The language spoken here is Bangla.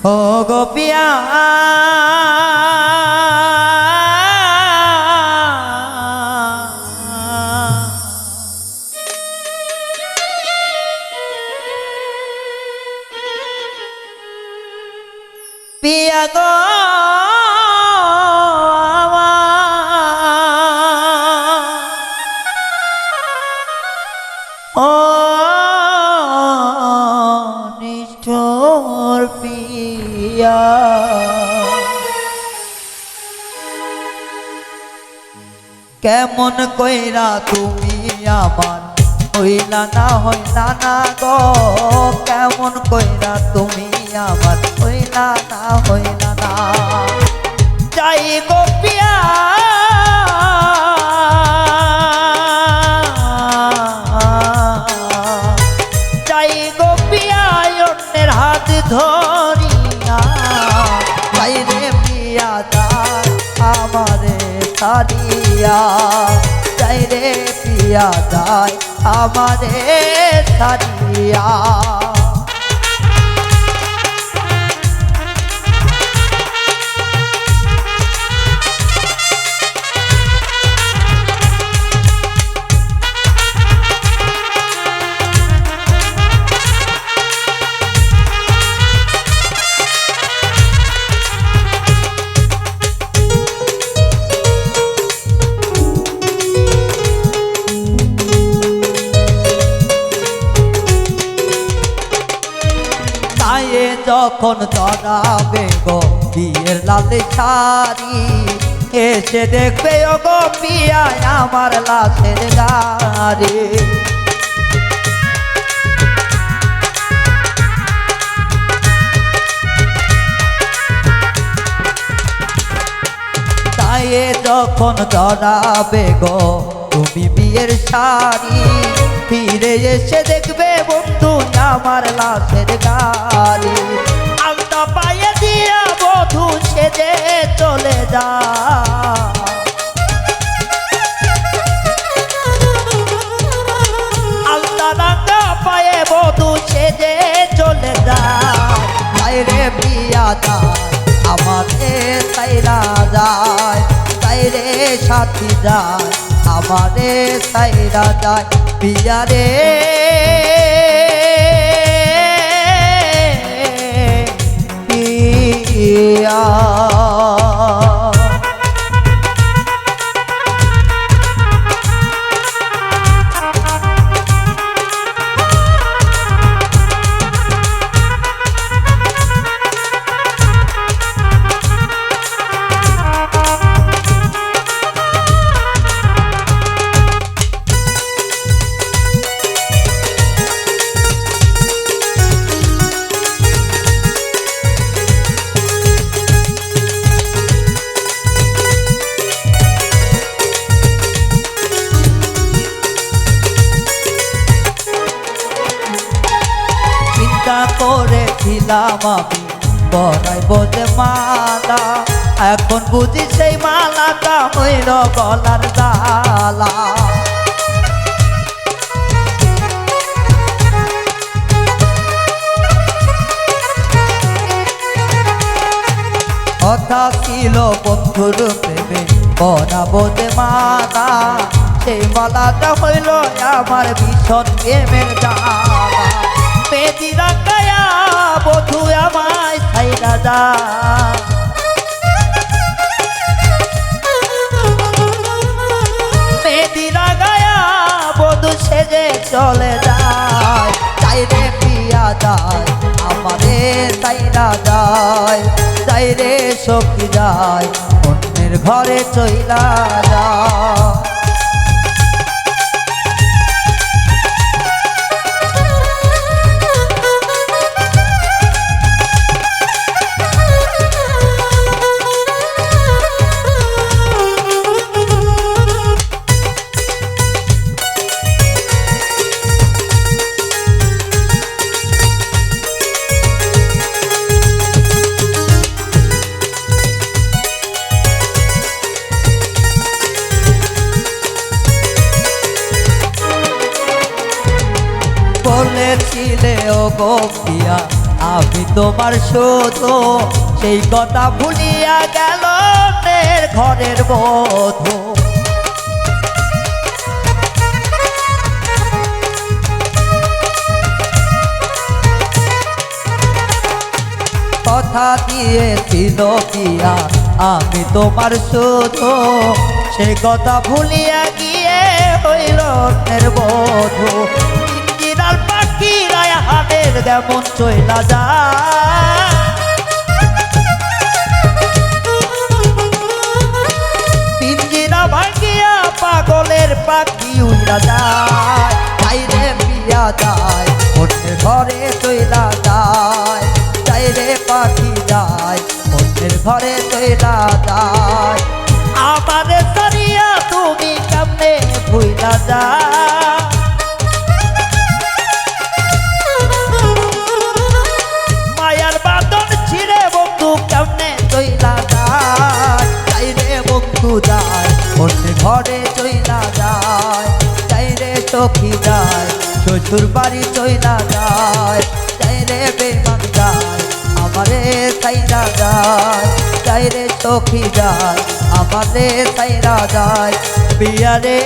ও গোপিয়া পিয়া গো ও নিষ্ঠুর পিয়া কেমন কইরা তুমি আমার হইলা না গো কেমন কইরা তুমি আমার হইলা না যাই গো পিয়া যাই গো পিয়া অন্যের হাত ধরিয়া যাই রে পিয়া দাই আমারে ছাড়িয়া যাই রে পিয়া দাই আমারে ছাড়িয়া যখন জড়াবে গো বিয়ের লাল শাড়ি এসে দেখবে ও গো পিয়া আমার লাশের গাড়ি তাই যখন জড়াবে গো তুমি বিয়ের শাড়ি ফিরে এসে দেখবে বন্ধু আমার লাশের গাড়ি আলতা পায়ে দিয়া বধূ সেজে চলে যা আলতা রাঙা পায়ে বধূ সেজে চলে যায় রে পিয়া যায় আমাদের সাইরা যায় তাই রে সাথী যায় আমারে সাইরা যায় পিয়া রে পিয়া করেছিলাম আমি বড়াইব যে মালা এখন বুঝি সেই মালাটা হইল গলার জ্বালা কথা ছিল বন্ধুর প্রেমে বড়াবো যে মালা সেই মালাটা হইল আমার ভীষণ প্রেমের জ্বালা মেদিরা গায়া বধু আমায় ছাইরা যা মেদিরা গায়া বধু সেজে চলে যায় তাই রে পিয়া যায় আমারে ছাইরা যায় তাই রে সখী যায় অন্যের ঘরে চইলা যায় তোমার শুধু সেই কথা ভুলিয়া গেল অন্যের ঘরের বধূ কথা দিয়েছিল পিয়া আমি তোমার শুধু সেই কথা ভুলিয়া গিয়ে হইল অন্যের বধূ ইন্দিরার পাখি রায় হাটের যেমন চইলা যায় পিঞ্জিরা ভাঙিয়া পাগলের পাখি উড়া যায় তাই রে পিয়া যায় অন্যের ঘরে চইলা যায় যাই রে পাখি যায় অন্যের ঘরে চইলা যায় আমারে সরিয়া তুমি কেমনে ভুইলা যায় মায়ার বাঁধন ছিঁড়ে বন্ধু কেমনে চইলা যায় যাই রে বন্ধু যায় অন্যের ঘরে চইলা যায় যাই রে সখী যায় শ্বশুর বাড়ি চইলা যায় যাই রে বেমান যায় আমারে সাইরা যায় যাই রে সখী যায় আমারে সাইরা যায় পিয়া রে